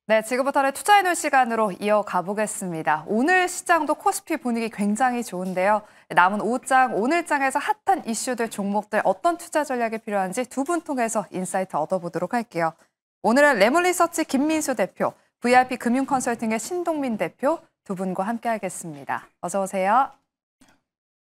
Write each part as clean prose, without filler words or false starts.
네, 지금부터는 투자해놓은 시간으로 이어가 보겠습니다. 오늘 시장도 코스피 분위기 굉장히 좋은데요. 남은 오후장, 오늘장에서 핫한 이슈들, 종목들 어떤 투자 전략이 필요한지 두 분 통해서 인사이트 얻어보도록 할게요. 오늘은 레몬리서치 김민수 대표, VIP 금융 컨설팅의 신동민 대표 두 분과 함께 하겠습니다. 어서 오세요.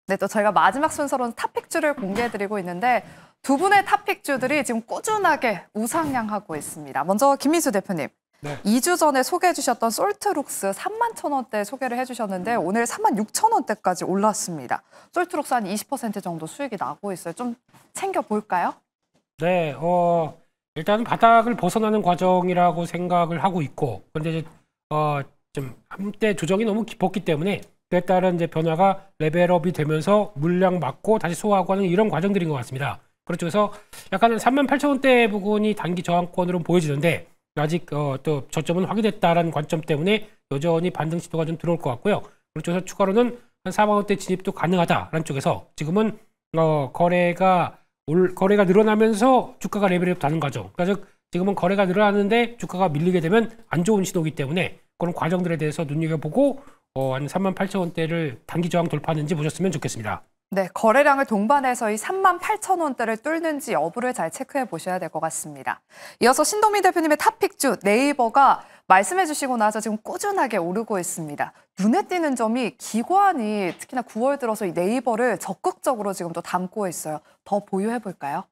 네, 또 저희가 마지막 순서로는 탑픽주를 공개해드리고 있는데 두 분의 탑픽주들이 지금 꾸준하게 우상향하고 있습니다. 먼저 김민수 대표님. 네. 2주 전에 소개해 주셨던 솔트룩스 31,000원대 소개를 해주셨는데 오늘 36,000원대까지 올랐습니다. 솔트룩스 한 20% 정도 수익이 나고 있어요. 좀 챙겨볼까요? 네, 일단은 바닥을 벗어나는 과정이라고 생각을 하고 있고, 근데 이제 좀 한때 조정이 너무 깊었기 때문에 그에 따른 이제 변화가 레벨업이 되면서 물량 맞고 다시 소화하고 하는 이런 과정들인 것 같습니다. 그렇죠. 그래서 약간 38,000원대 부분이 단기 저항권으로 보여지는데 아직 또 저점은 확인됐다라는 관점 때문에 여전히 반등 시도가 좀 들어올 것 같고요. 그렇죠. 그래서 추가로는 한 4만 원대 진입도 가능하다라는 쪽에서 지금은 거래가 늘어나면서 주가가 레벨업 되는 과정. 그러니까 즉 지금은 거래가 늘어나는데 주가가 밀리게 되면 안 좋은 시도이기 때문에 그런 과정들에 대해서 눈여겨보고 한 38,000원대를 단기 저항 돌파하는지 보셨으면 좋겠습니다. 네, 거래량을 동반해서 이 38,000원대를 뚫는지 여부를 잘 체크해 보셔야 될 것 같습니다. 이어서 신동민 대표님의 탑픽주 네이버가 말씀해 주시고 나서 지금 꾸준하게 오르고 있습니다. 눈에 띄는 점이 기관이 특히나 9월 들어서 이 네이버를 적극적으로 지금 또 담고 있어요. 더 보유해 볼까요?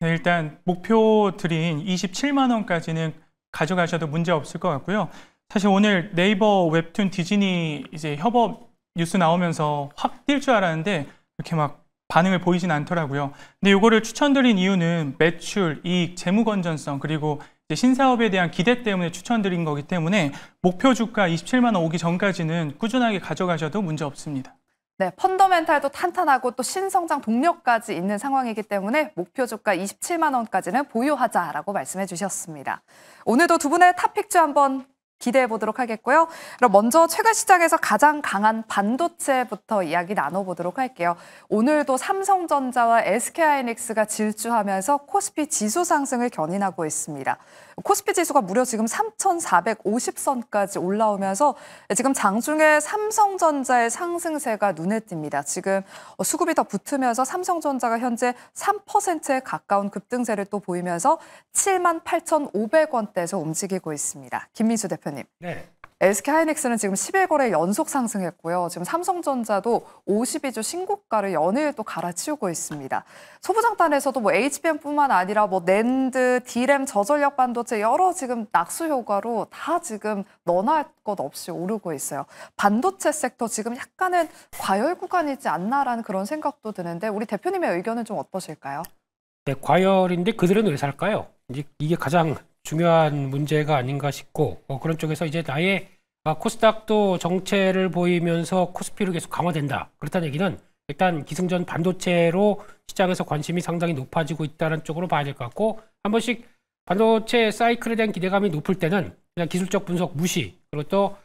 네, 일단 목표 드린 27만 원까지는 가져가셔도 문제 없을 것 같고요. 사실 오늘 네이버 웹툰 디즈니 이제 협업 뉴스 나오면서 확 뛸 줄 알았는데 이렇게 막 반응을 보이진 않더라고요. 근데 이거를 추천드린 이유는 매출, 이익, 재무 건전성 그리고 이제 신사업에 대한 기대 때문에 추천드린 거기 때문에 목표 주가 27만 원 오기 전까지는 꾸준하게 가져가셔도 문제 없습니다. 네, 펀더멘탈도 탄탄하고 또 신성장 동력까지 있는 상황이기 때문에 목표 주가 27만 원까지는 보유하자라고 말씀해 주셨습니다. 오늘도 두 분의 탑픽주 한번 기대해 보도록 하겠고요. 그럼 먼저 최근 시장에서 가장 강한 반도체부터 이야기 나눠보도록 할게요. 오늘도 삼성전자와 SK하이닉스가 질주하면서 코스피 지수 상승을 견인하고 있습니다. 코스피 지수가 무려 지금 3,450선까지 올라오면서 지금 장중에 삼성전자의 상승세가 눈에 띕니다. 지금 수급이 더 붙으면서 삼성전자가 현재 3%에 가까운 급등세를 또 보이면서 78,500원대에서 움직이고 있습니다. 김민수 대표님. 네. SK하이닉스는 지금 11거래 연속 상승했고요. 지금 삼성전자도 52주 신고가를 연일 또 갈아치우고 있습니다. 소부장단에서도 뭐 HBM뿐만 아니라 뭐 낸드, D램, 저전력 반도체 여러 지금 낙수 효과로 다 지금 너나 할 것 없이 오르고 있어요. 반도체 섹터 지금 약간은 과열 구간이지 않나라는 그런 생각도 드는데 우리 대표님의 의견은 좀 어떠실까요? 네, 과열인데 그들은 왜 살까요? 이게 가장 중요한 문제가 아닌가 싶고 그런 쪽에서 이제 나의 코스닥도 정체를 보이면서 코스피로 계속 강화된다. 그렇다는 얘기는 일단 기승전 반도체로 시장에서 관심이 상당히 높아지고 있다는 쪽으로 봐야 될 것 같고 한 번씩 반도체 사이클에 대한 기대감이 높을 때는 그냥 기술적 분석 무시 그리고 또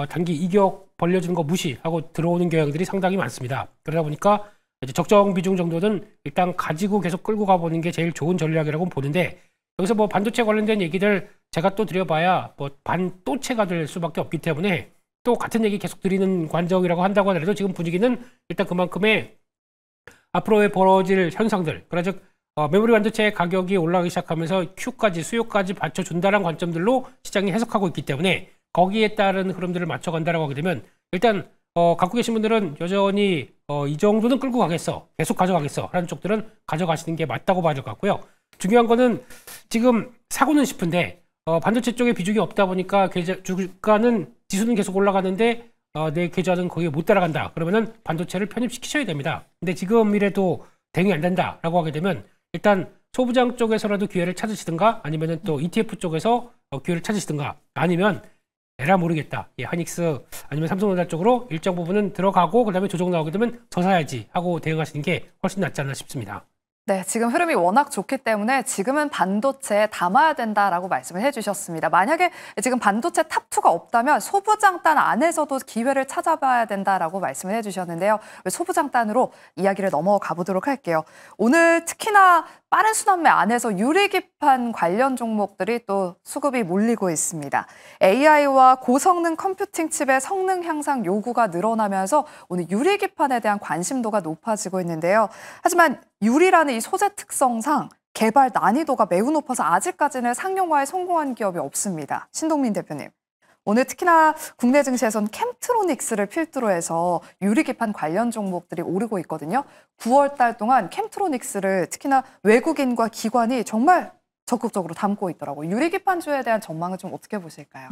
단기 이격 벌려주는 거 무시하고 들어오는 경향들이 상당히 많습니다. 그러다 보니까 이제 적정 비중 정도는 일단 가지고 계속 끌고 가보는 게 제일 좋은 전략이라고 보는데 여기서 뭐 반도체 관련된 얘기들 제가 또 드려봐야 뭐 반도체가 될 수밖에 없기 때문에 또 같은 얘기 계속 드리는 관정이라고 한다고 하더라도 지금 분위기는 일단 그만큼의 앞으로의 벌어질 현상들 그러나 즉 메모리 반도체 가격이 올라가기 시작하면서 Q까지 수요까지 받쳐준다는 관점들로 시장이 해석하고 있기 때문에 거기에 따른 흐름들을 맞춰간다라고 하게 되면 일단 갖고 계신 분들은 여전히 이 정도는 끌고 가겠어 계속 가져가겠어 하는 쪽들은 가져가시는 게 맞다고 봐야 될 것 같고요. 중요한 거는 지금 사고는 싶은데 반도체 쪽에 비중이 없다 보니까 주가는 지수는 계속 올라가는데 내 계좌는 거기에 못 따라간다. 그러면은 반도체를 편입시키셔야 됩니다. 근데 지금이라도 대응이 안 된다라고 하게 되면 일단 소부장 쪽에서라도 기회를 찾으시든가 아니면은 또 ETF 쪽에서 기회를 찾으시든가 아니면 에라 모르겠다. 하이닉스 아니면 삼성전자 쪽으로 일정 부분은 들어가고 그다음에 조정 나오게 되면 더 사야지 하고 대응하시는 게 훨씬 낫지 않나 싶습니다. 네, 지금 흐름이 워낙 좋기 때문에 지금은 반도체에 담아야 된다라고 말씀을 해주셨습니다. 만약에 지금 반도체 탑2가 없다면 소부장단 안에서도 기회를 찾아봐야 된다라고 말씀을 해주셨는데요. 소부장단으로 이야기를 넘어가 보도록 할게요. 오늘 특히나 빠른 순환매 안에서 유리기판 관련 종목들이 또 수급이 몰리고 있습니다. AI와 고성능 컴퓨팅 칩의 성능 향상 요구가 늘어나면서 오늘 유리기판에 대한 관심도가 높아지고 있는데요. 하지만 유리라는 이 소재 특성상 개발 난이도가 매우 높아서 아직까지는 상용화에 성공한 기업이 없습니다. 신동민 대표님. 오늘 특히나 국내 증시에선 캠트로닉스를 필두로 해서 유리기판 관련 종목들이 오르고 있거든요. 9월 달 동안 캠트로닉스를 특히나 외국인과 기관이 정말 적극적으로 담고 있더라고요. 유리기판주에 대한 전망은 좀 어떻게 보실까요?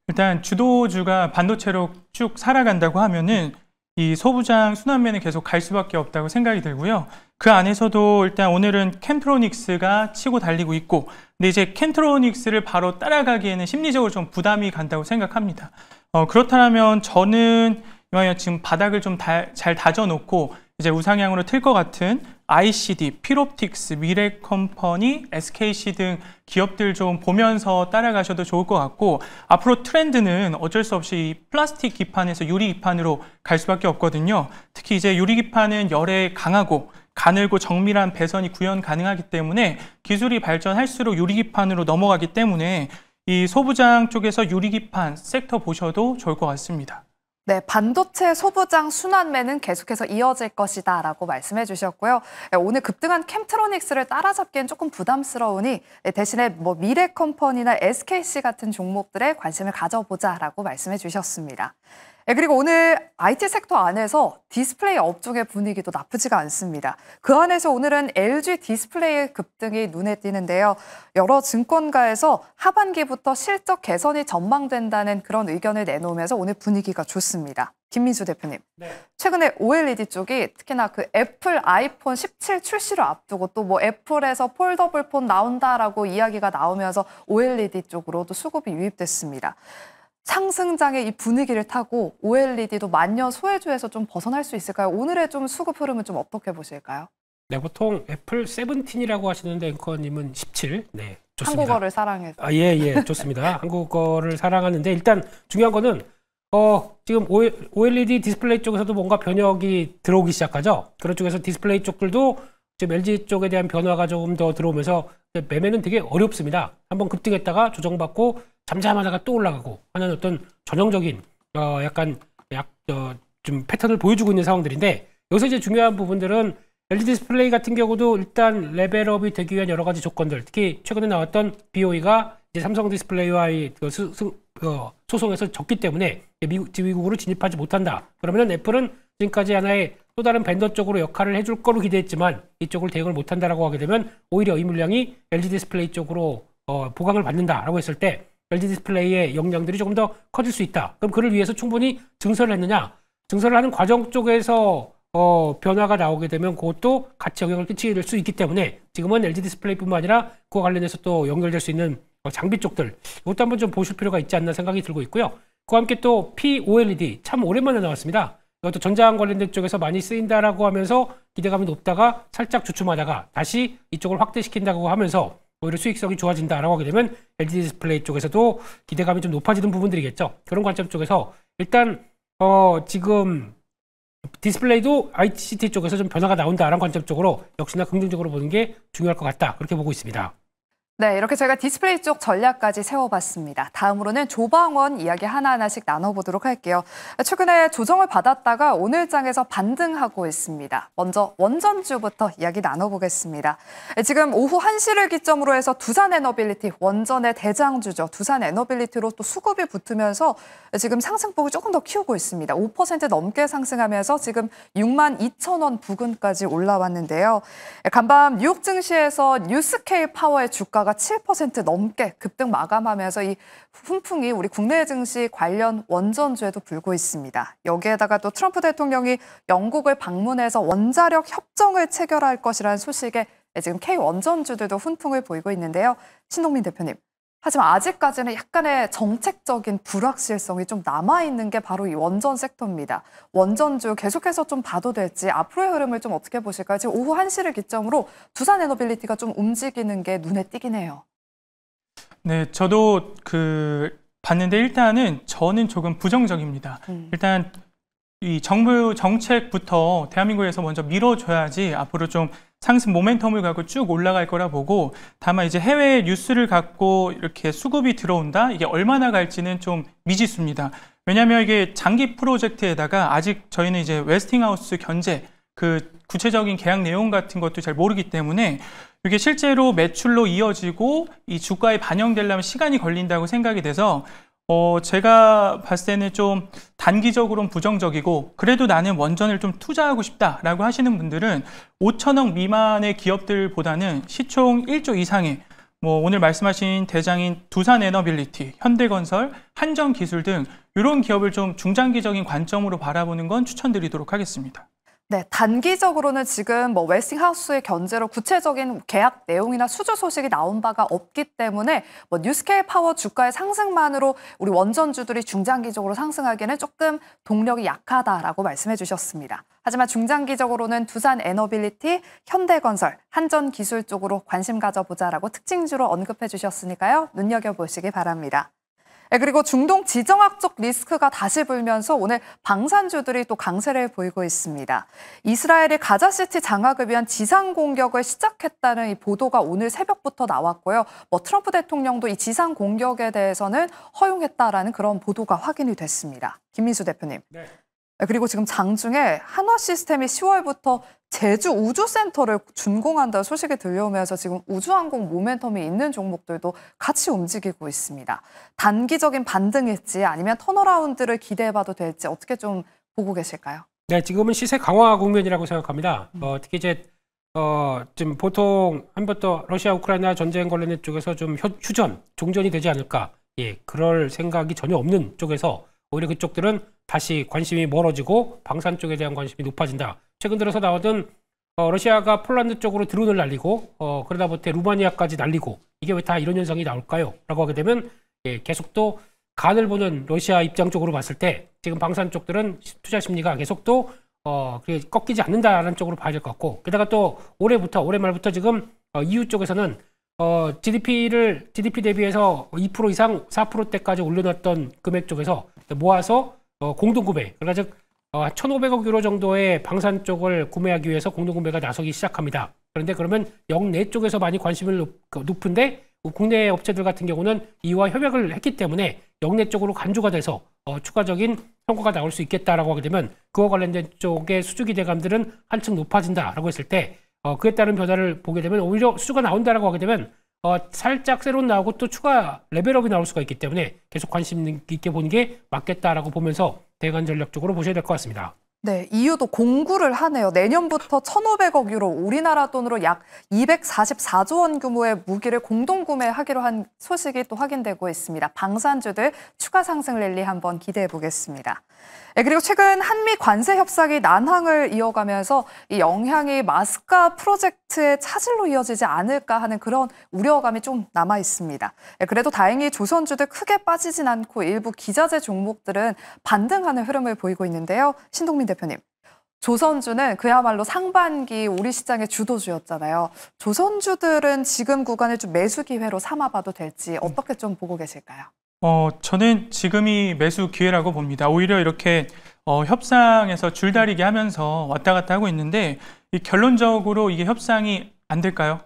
일단 주도주가 반도체로 쭉 살아간다고 하면은 이 소부장 순환매는 계속 갈 수밖에 없다고 생각이 들고요. 그 안에서도 일단 오늘은 캠트로닉스가 치고 달리고 있고, 근데 이제 캠트로닉스를 바로 따라가기에는 심리적으로 좀 부담이 간다고 생각합니다. 그렇다면 저는 이왕이면 지금 바닥을 좀 잘 다져놓고 이제 우상향으로 틀 것 같은 ICD, 필옵틱스, 미래컴퍼니, SKC 등 기업들 좀 보면서 따라가셔도 좋을 것 같고, 앞으로 트렌드는 어쩔 수 없이 플라스틱 기판에서 유리 기판으로 갈 수밖에 없거든요. 특히 이제 유리 기판은 열에 강하고 가늘고 정밀한 배선이 구현 가능하기 때문에 기술이 발전할수록 유리 기판으로 넘어가기 때문에 이 소부장 쪽에서 유리 기판 섹터 보셔도 좋을 것 같습니다. 네, 반도체 소부장 순환매는 계속해서 이어질 것이다라고 말씀해 주셨고요. 오늘 급등한 캠트로닉스를 따라잡기엔 조금 부담스러우니 대신에 뭐 미래컴퍼니나 SKC 같은 종목들에 관심을 가져보자라고 말씀해 주셨습니다. 그리고 오늘 IT 섹터 안에서 디스플레이 업종의 분위기도 나쁘지가 않습니다. 그 안에서 오늘은 LG 디스플레이의 급등이 눈에 띄는데요. 여러 증권가에서 하반기부터 실적 개선이 전망된다는 그런 의견을 내놓으면서 오늘 분위기가 좋습니다. 김민수 대표님. 네. 최근에 OLED 쪽이 특히나 그 애플 아이폰 17 출시를 앞두고 또 뭐 애플에서 폴더블 폰 나온다라고 이야기가 나오면서 OLED 쪽으로도 수급이 유입됐습니다. 상승장의 이 분위기를 타고 OLED도 만년 소외주에서 좀 벗어날 수 있을까요? 오늘의 좀 수급 흐름은 좀 어떻게 보실까요? 네, 보통 애플 17이라고 하시는데 앵커님은 17. 네, 좋습니다. 한국어를 사랑해서. 예, 좋습니다. 한국어를 사랑하는데 일단 중요한 거는 지금 OLED 디스플레이 쪽에서도 뭔가 변혁이 들어오기 시작하죠. 그런 쪽에서 디스플레이 쪽들도 지금 LG 쪽에 대한 변화가 조금 더 들어오면서 매매는 되게 어렵습니다. 한번 급등했다가 조정받고 잠잠하다가 또 올라가고 하는 어떤 전형적인 좀 패턴을 보여주고 있는 상황들인데, 여기서 이제 중요한 부분들은 LG 디스플레이 같은 경우도 일단 레벨업이 되기 위한 여러 가지 조건들, 특히 최근에 나왔던 BOE가 이제 삼성 디스플레이와의 소송에서 졌기 때문에 미국으로 진입하지 못한다. 그러면 애플은 지금까지 하나의 또 다른 벤더 쪽으로 역할을 해줄 거로 기대했지만 이쪽을 대응을 못한다라고 하게 되면 오히려 이 물량이 LG 디스플레이 쪽으로 보강을 받는다라고 했을 때 LG 디스플레이의 역량들이 조금 더 커질 수 있다. 그럼 그를 위해서 충분히 증설을 했느냐? 증설을 하는 과정 쪽에서 변화가 나오게 되면 그것도 같이 영향을 끼칠 수 있기 때문에 지금은 LG 디스플레이뿐만 아니라 그와 관련해서 또 연결될 수 있는 장비 쪽들, 이것도 한번 좀 보실 필요가 있지 않나 생각이 들고 있고요. 그와 함께 또 POLED 참 오랜만에 나왔습니다. 이것도 전장 관련된 쪽에서 많이 쓰인다라고 하면서 기대감이 높다가 살짝 주춤하다가 다시 이쪽을 확대시킨다고 하면서 오히려 수익성이 좋아진다라고 하게 되면 LG 디스플레이 쪽에서도 기대감이 좀 높아지는 부분들이겠죠. 그런 관점 쪽에서 일단 지금 디스플레이도 ICT 쪽에서 좀 변화가 나온다라는 관점 쪽으로 역시나 긍정적으로 보는 게 중요할 것 같다. 그렇게 보고 있습니다. 네, 이렇게 저희가 디스플레이 쪽 전략까지 세워봤습니다. 다음으로는 조방원 이야기 하나하나씩 나눠보도록 할게요. 최근에 조정을 받았다가 오늘 장에서 반등하고 있습니다. 먼저 원전주부터 이야기 나눠보겠습니다. 지금 오후 1시를 기점으로 해서 두산에너빌리티, 원전의 대장주죠. 두산에너빌리티로 또 수급이 붙으면서 지금 상승폭을 조금 더 키우고 있습니다. 5% 넘게 상승하면서 지금 62,000원 부근까지 올라왔는데요. 간밤 뉴욕 증시에서 뉴스케일 파워의 주가가 7% 넘게 급등 마감하면서 이 훈풍이 우리 국내 증시 관련 원전주에도 불고 있습니다. 여기에다가 또 트럼프 대통령이 영국을 방문해서 원자력 협정을 체결할 것이라는 소식에 지금 K 원전주들도 훈풍을 보이고 있는데요. 신동민 대표님, 하지만 아직까지는 약간의 정책적인 불확실성이 좀 남아있는 게 바로 이 원전 섹터입니다. 원전주 계속해서 좀 봐도 될지 앞으로의 흐름을 좀 어떻게 보실까요? 지금 오후 1시를 기점으로 두산 에너빌리티가 좀 움직이는 게 눈에 띄긴 해요. 네, 저도 봤는데 일단은 저는 조금 부정적입니다. 일단 이 정부 정책부터 대한민국에서 먼저 밀어줘야지 앞으로 좀 상승 모멘텀을 갖고 쭉 올라갈 거라 보고, 다만 이제 해외 뉴스를 갖고 이렇게 수급이 들어온다? 이게 얼마나 갈지는 좀 미지수입니다. 왜냐하면 이게 장기 프로젝트에다가 아직 저희는 이제 웨스팅하우스 견제, 구체적인 계약 내용 같은 것도 잘 모르기 때문에 이게 실제로 매출로 이어지고 이 주가에 반영되려면 시간이 걸린다고 생각이 돼서 제가 봤을 때는 좀 단기적으로는 부정적이고, 그래도 나는 원전을 좀 투자하고 싶다라고 하시는 분들은 5천억 미만의 기업들보다는 시총 1조 이상의 오늘 말씀하신 대장인 두산 에너빌리티, 현대건설, 한전기술 등 이런 기업을 좀 중장기적인 관점으로 바라보는 건 추천드리도록 하겠습니다. 네, 단기적으로는 지금 웨스팅하우스의 견제로 구체적인 계약 내용이나 수주 소식이 나온 바가 없기 때문에 뉴스케일 파워 주가의 상승만으로 우리 원전주들이 중장기적으로 상승하기에는 조금 동력이 약하다라고 말씀해 주셨습니다. 하지만 중장기적으로는 두산 에너빌리티, 현대건설, 한전기술 쪽으로 관심 가져보자라고 특징주로 언급해 주셨으니까요. 눈여겨보시기 바랍니다. 그리고 중동 지정학적 리스크가 다시 불면서 오늘 방산주들이 또 강세를 보이고 있습니다. 이스라엘이 가자시티 장악을 위한 지상 공격을 시작했다는 이 보도가 오늘 새벽부터 나왔고요. 트럼프 대통령도 이 지상 공격에 대해서는 허용했다라는 그런 보도가 확인이 됐습니다. 김민수 대표님. 네. 그리고 지금 장중에 한화시스템이 10월부터 제주 우주센터를 준공한다는 소식이 들려오면서 지금 우주항공 모멘텀이 있는 종목들도 같이 움직이고 있습니다. 단기적인 반등일지 아니면 턴어라운드를 기대해봐도 될지 어떻게 좀 보고 계실까요? 네, 지금은 시세 강화 국면이라고 생각합니다. 특히 이제 지금 보통 한번더 러시아 우크라이나 전쟁 관련된 쪽에서 좀 휴전, 종전이 되지 않을까. 예, 그럴 생각이 전혀 없는 쪽에서 오히려 그쪽들은 다시 관심이 멀어지고 방산 쪽에 대한 관심이 높아진다. 최근 들어서 나오던 러시아가 폴란드 쪽으로 드론을 날리고 그러다 못해 루마니아까지 날리고 이게 왜 다 이런 현상이 나올까요? 라고 하게 되면 계속 또 간을 보는 러시아 입장 쪽으로 봤을 때 지금 방산 쪽들은 투자 심리가 계속 또 꺾이지 않는다라는 쪽으로 봐야 될 것 같고, 게다가 또 올해 말부터 지금 EU 쪽에서는 GDP 대비해서 2% 이상 4%대까지 올려놨던 금액 쪽에서 모아서 공동구매, 그러니까 즉 1,500억 유로 정도의 방산 쪽을 구매하기 위해서 공동구매가 나서기 시작합니다. 그런데 그러면 영내 쪽에서 많이 관심을 높은데 국내 업체들 같은 경우는 이와 협약을 했기 때문에 영내 쪽으로 간주가 돼서 추가적인 성과가 나올 수 있겠다라고 하게 되면 그와 관련된 쪽의 수주 기대감들은 한층 높아진다라고 했을 때 그에 따른 변화를 보게 되면 오히려 수주가 나온다라고 하게 되면 살짝 새로 나오고 또 추가 레벨업이 나올 수가 있기 때문에 계속 관심 있게 보는 게 맞겠다라고 보면서 대관 전략적으로 보셔야 될 것 같습니다. 네, EU도 공구를 하네요. 내년부터 1,500억 유로, 우리나라 돈으로 약 244조 원 규모의 무기를 공동구매하기로 한 소식이 또 확인되고 있습니다. 방산주들 추가 상승 랠리 한번 기대해 보겠습니다. 네, 그리고 최근 한미 관세 협상이 난항을 이어가면서 이 영향이 마스카 프로젝트의 차질로 이어지지 않을까 하는 그런 우려감이 좀 남아 있습니다. 네, 그래도 다행히 조선주들 크게 빠지진 않고 일부 기자재 종목들은 반등하는 흐름을 보이고 있는데요. 신동민 대표님, 조선주는 그야말로 상반기 우리 시장의 주도주였잖아요. 조선주들은 지금 구간을 좀 매수 기회로 삼아봐도 될지 어떻게 좀 보고 계실까요? 저는 지금이 매수 기회라고 봅니다. 오히려 이렇게 협상에서 줄다리기 하면서 왔다 갔다 하고 있는데 결론적으로 이게 협상이 안 될까요?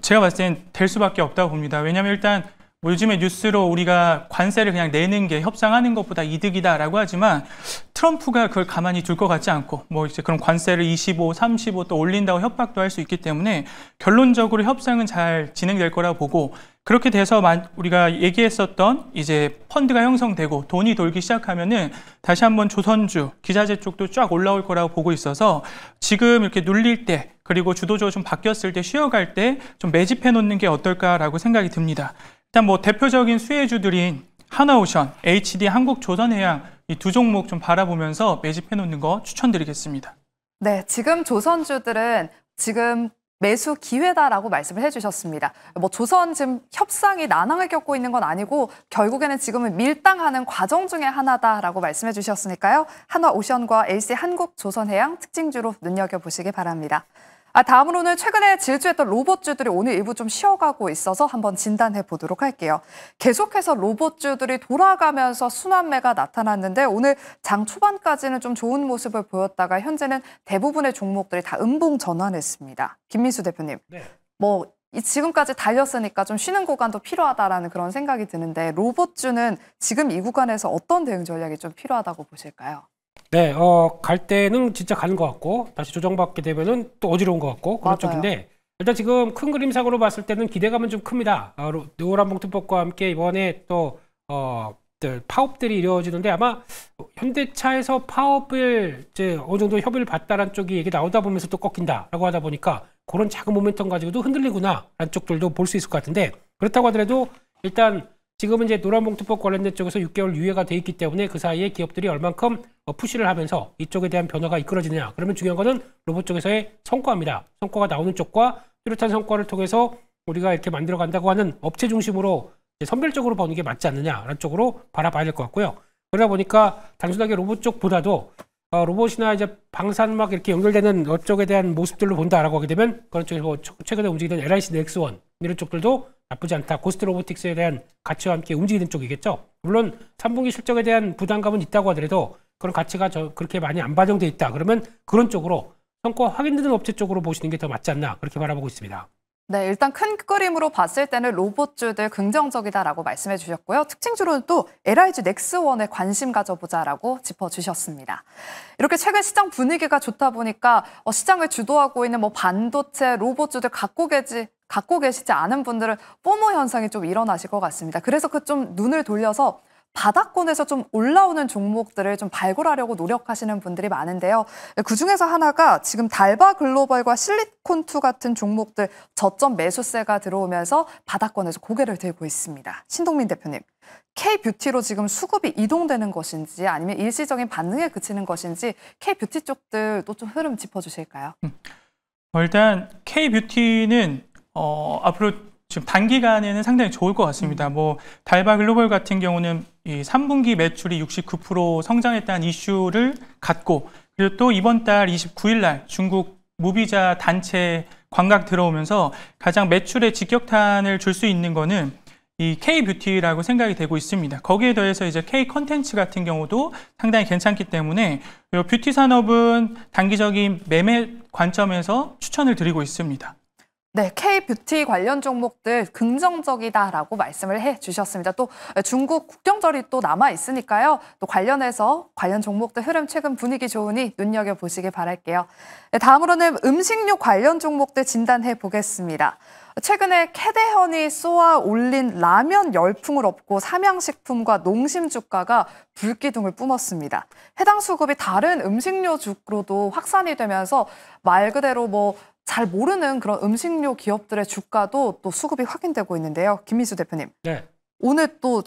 제가 봤을 땐 될 수밖에 없다고 봅니다. 왜냐하면 일단 요즘에 뉴스로 우리가 관세를 그냥 내는 게 협상하는 것보다 이득이다라고 하지만 트럼프가 그걸 가만히 둘 것 같지 않고 이제 그런 관세를 25, 35 또 올린다고 협박도 할 수 있기 때문에 결론적으로 협상은 잘 진행될 거라고 보고, 그렇게 돼서 우리가 얘기했었던 이제 펀드가 형성되고 돈이 돌기 시작하면은 다시 한번 조선주, 기자재 쪽도 쫙 올라올 거라고 보고 있어서 지금 이렇게 눌릴 때 그리고 주도적으로 좀 바뀌었을 때 쉬어갈 때 좀 매집해 놓는 게 어떨까라고 생각이 듭니다. 일단 대표적인 수혜주들인 하나오션, HD 한국조선해양 이 두 종목 좀 바라보면서 매집해 놓는 거 추천드리겠습니다. 네, 지금 조선주들은 지금 매수 기회다라고 말씀을 해주셨습니다. 뭐 조선 지금 협상이 난항을 겪고 있는 건 아니고 결국에는 지금은 밀당하는 과정 중에 하나다라고 말씀해 주셨으니까요. 한화오션과 LC 한국조선해양 특징주로 눈여겨보시기 바랍니다. 다음으로는 최근에 질주했던 로봇주들이 오늘 일부 좀 쉬어가고 있어서 한번 진단해 보도록 할게요. 계속해서 로봇주들이 돌아가면서 순환매가 나타났는데 오늘 장 초반까지는 좀 좋은 모습을 보였다가 현재는 대부분의 종목들이 다 음봉 전환했습니다. 김민수 대표님, 네. 지금까지 달렸으니까 좀 쉬는 구간도 필요하다라는 그런 생각이 드는데 로봇주는 지금 이 구간에서 어떤 대응 전략이 좀 필요하다고 보실까요? 네, 갈 때는 진짜 가는 것 같고 다시 조정받게 되면은 또 어지러운 것 같고 그런 맞아요. 쪽인데 일단 지금 큰 그림상으로 봤을 때는 기대감은 좀 큽니다. 노란봉투법과 함께 이번에 또 파업들이 이루어지는데 아마 현대차에서 파업을 이제 어느 정도 협의를 받다라는 쪽이 얘기 나오다 보면서 또 꺾인다라고 하다 보니까 그런 작은 모멘텀 가지고도 흔들리구나라는 쪽들도 볼 수 있을 것 같은데 그렇다고 하더라도 일단 지금은 이제 노란봉투법 관련된 쪽에서 6개월 유예가 돼 있기 때문에 그 사이에 기업들이 얼만큼 푸시를 하면서 이쪽에 대한 변화가 이끌어지느냐. 그러면 중요한 거는 로봇 쪽에서의 성과입니다. 성과가 나오는 쪽과 뚜렷한 성과를 통해서 우리가 이렇게 만들어 간다고 하는 업체 중심으로 선별적으로 보는 게 맞지 않느냐라는 쪽으로 바라봐야 될 것 같고요. 그러다 보니까 단순하게 로봇 쪽보다도 로봇이나 이제 방산막 이렇게 연결되는 쪽에 대한 모습들로 본다라고 하게 되면 그런 쪽에서 뭐 최근에 움직이던 LIC 넥스원 이런 쪽들도 나쁘지 않다. 고스트 로보틱스에 대한 가치와 함께 움직이는 쪽이겠죠. 물론 3분기 실적에 대한 부담감은 있다고 하더라도 그런 가치가 그렇게 많이 안 반영돼 있다. 그러면 그런 쪽으로 성과 확인되는 업체 쪽으로 보시는 게 더 맞지 않나 그렇게 바라보고 있습니다. 네, 일단 큰 그림으로 봤을 때는 로봇주들 긍정적이다라고 말씀해 주셨고요. 특징주로는 또 LIG 넥스원에 관심 가져보자라고 짚어주셨습니다. 이렇게 최근 시장 분위기가 좋다 보니까 시장을 주도하고 있는 반도체 로봇주들 갖고 계시지 않은 분들은 포모 현상이 좀 일어나실 것 같습니다. 그래서 좀 눈을 돌려서 바닥권에서 좀 올라오는 종목들을 좀 발굴하려고 노력하시는 분들이 많은데요. 그중에서 하나가 지금 달바 글로벌과 실리콘2 같은 종목들 저점 매수세가 들어오면서 바닥권에서 고개를 들고 있습니다. 신동민 대표님, K뷰티로 지금 수급이 이동되는 것인지 아니면 일시적인 반응에 그치는 것인지 K뷰티 쪽들도 좀 흐름 짚어주실까요? 일단 K뷰티는 앞으로 지금 단기간에는 상당히 좋을 것 같습니다. 달바 글로벌 같은 경우는 이 3분기 매출이 69% 성장했다는 이슈를 갖고 그리고 또 이번 달 29일 날 중국 무비자 단체 관광 들어오면서 가장 매출에 직격탄을 줄 수 있는 거는 이 K뷰티라고 생각이 되고 있습니다. 거기에 더해서 이제 K컨텐츠 같은 경우도 상당히 괜찮기 때문에 이 뷰티 산업은 단기적인 매매 관점에서 추천을 드리고 있습니다. 네, K뷰티 관련 종목들 긍정적이다라고 말씀을 해주셨습니다. 또 중국 국경절이 또 남아있으니까요. 또 관련해서 관련 종목들 흐름 최근 분위기 좋으니 눈여겨보시길 바랄게요. 네, 다음으로는 음식료 관련 종목들 진단해 보겠습니다. 최근에 캐대현이 쏘아 올린 라면 열풍을 업고 삼양식품과 농심 주가가 불기둥을 뿜었습니다. 해당 수급이 다른 음식료주로도 확산이 되면서 말 그대로 잘 모르는 그런 음식료 기업들의 주가도 또 수급이 확인되고 있는데요. 김민수 대표님. 네. 오늘 또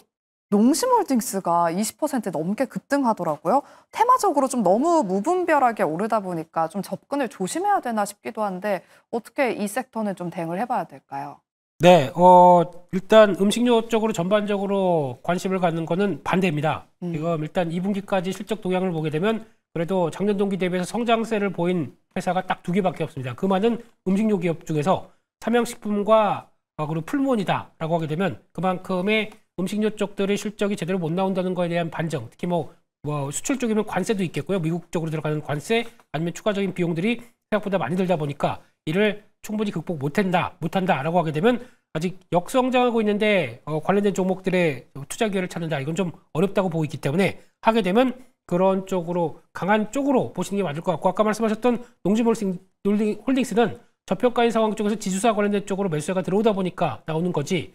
농심홀딩스가 20% 넘게 급등하더라고요. 테마적으로 좀 너무 무분별하게 오르다 보니까 좀 접근을 조심해야 되나 싶기도 한데 어떻게 이 섹터는 좀 대응을 해봐야 될까요? 네, 일단 음식료 쪽으로 전반적으로 관심을 갖는 거는 반대입니다. 지금 일단 2분기까지 실적 동향을 보게 되면 그래도 작년 동기 대비해서 성장세를 보인 회사가 딱 2개밖에 없습니다. 그 많은 음식료 기업 중에서 삼양식품과 그리고 풀몬이다라고 하게 되면 그만큼의 음식료 쪽들의 실적이 제대로 못 나온다는 거에 대한 반증, 특히 수출 쪽이면 관세도 있겠고요. 미국 쪽으로 들어가는 관세 아니면 추가적인 비용들이 생각보다 많이 들다 보니까 이를 충분히 극복 못한다라고 하게 되면 아직 역성장하고 있는데 관련된 종목들의 투자 기회를 찾는다. 이건 좀 어렵다고 보고 있기 때문에 하게 되면 그런 쪽으로 강한 쪽으로 보시는 게 맞을 것 같고 아까 말씀하셨던 농심홀딩스는 저평가인 상황 쪽에서 지주사 관련된 쪽으로 매수세가 들어오다 보니까 나오는 거지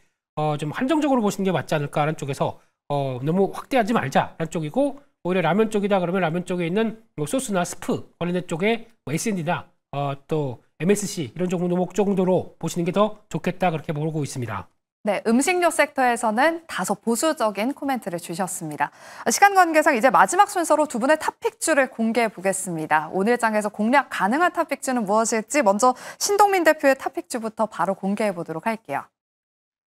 좀 한정적으로 보시는 게 맞지 않을까라는 쪽에서 너무 확대하지 말자라는 쪽이고 오히려 라면 쪽이다 그러면 라면 쪽에 있는 소스나 스프 관련된 쪽에 S&D나 또 MSC 이런 종목 정도로 보시는 게 더 좋겠다 그렇게 보고 있습니다. 네, 음식료 섹터에서는 다소 보수적인 코멘트를 주셨습니다. 시간 관계상 이제 마지막 순서로 두 분의 탑픽주를 공개해 보겠습니다. 오늘 장에서 공략 가능한 탑픽주는 무엇일지 먼저 신동민 대표의 탑픽주부터 바로 공개해 보도록 할게요.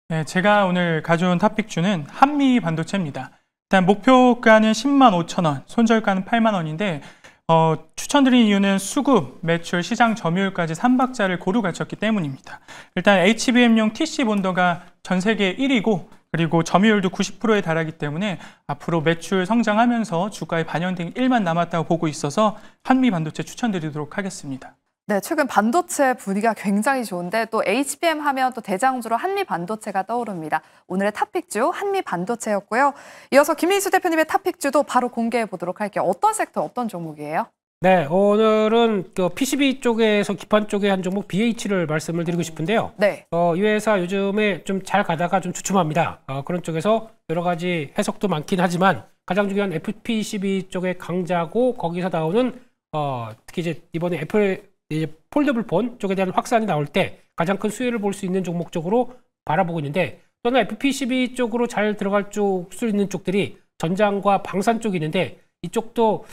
네, 제가 오늘 가져온 탑픽주는 한미 반도체입니다. 일단 목표가는 10만 5천 원, 손절가는 8만 원인데 추천드린 이유는 수급, 매출, 시장 점유율까지 3박자를 고루 갖췄기 때문입니다. 일단 HBM용 TC 본더가 전 세계 1위고 그리고 점유율도 90%에 달하기 때문에 앞으로 매출 성장하면서 주가에 반영된 일만 남았다고 보고 있어서 한미 반도체 추천드리도록 하겠습니다. 네, 최근 반도체 분위기가 굉장히 좋은데 또 HBM 하면 또 대장주로 한미 반도체가 떠오릅니다. 오늘의 탑픽주 한미 반도체였고요. 이어서 김민수 대표님의 탑픽주도 바로 공개해 보도록 할게요. 어떤 섹터, 어떤 종목이에요? 네, 오늘은 그 PCB 쪽에서 기판 쪽의 한 종목 BH를 말씀을 드리고 싶은데요. 네. 이 회사 요즘에 좀 잘 가다가 좀 주춤합니다. 그런 쪽에서 여러 가지 해석도 많긴 하지만 가장 중요한 FPCB 쪽의 강자고 거기서 나오는 특히 이제 이번에 애플 이제 폴더블 폰 쪽에 대한 확산이 나올 때 가장 큰 수혜를 볼 수 있는 종목 쪽으로 바라보고 있는데 또는 FPCB 쪽으로 잘 들어갈 수 있는 쪽들이 전장과 방산 쪽이 있는데 이쪽도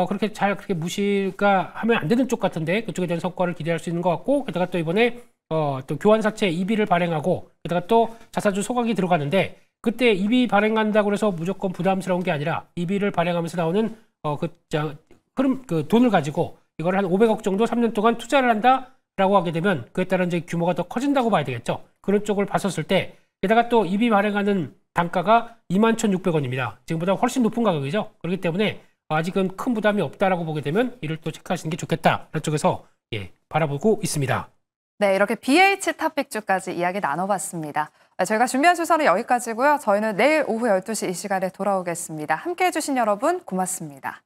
그렇게 무시가 하면 안 되는 쪽 같은데 그쪽에 대한 성과를 기대할 수 있는 것 같고 게다가 또 이번에 또 교환사채 EB를 발행하고 게다가 또 자사주 소각이 들어가는데 그때 EB 발행한다고 해서 무조건 부담스러운 게 아니라 EB를 발행하면서 나오는 그 돈을 가지고 이걸 한 500억 정도 3년 동안 투자를 한다라고 하게 되면 그에 따른 이제 규모가 더 커진다고 봐야 되겠죠. 그런 쪽을 봤었을 때 게다가 또 EB 발행하는 단가가 21,600원입니다. 지금보다 훨씬 높은 가격이죠. 그렇기 때문에 아직은 큰 부담이 없다라고 보게 되면 이를 또 체크하시는 게 좋겠다. 그런 쪽에서 바라보고 있습니다. 네, 이렇게 BH 탑픽주까지 이야기 나눠봤습니다. 저희가 준비한 순서는 여기까지고요. 저희는 내일 오후 12시 이 시간에 돌아오겠습니다. 함께해 주신 여러분 고맙습니다.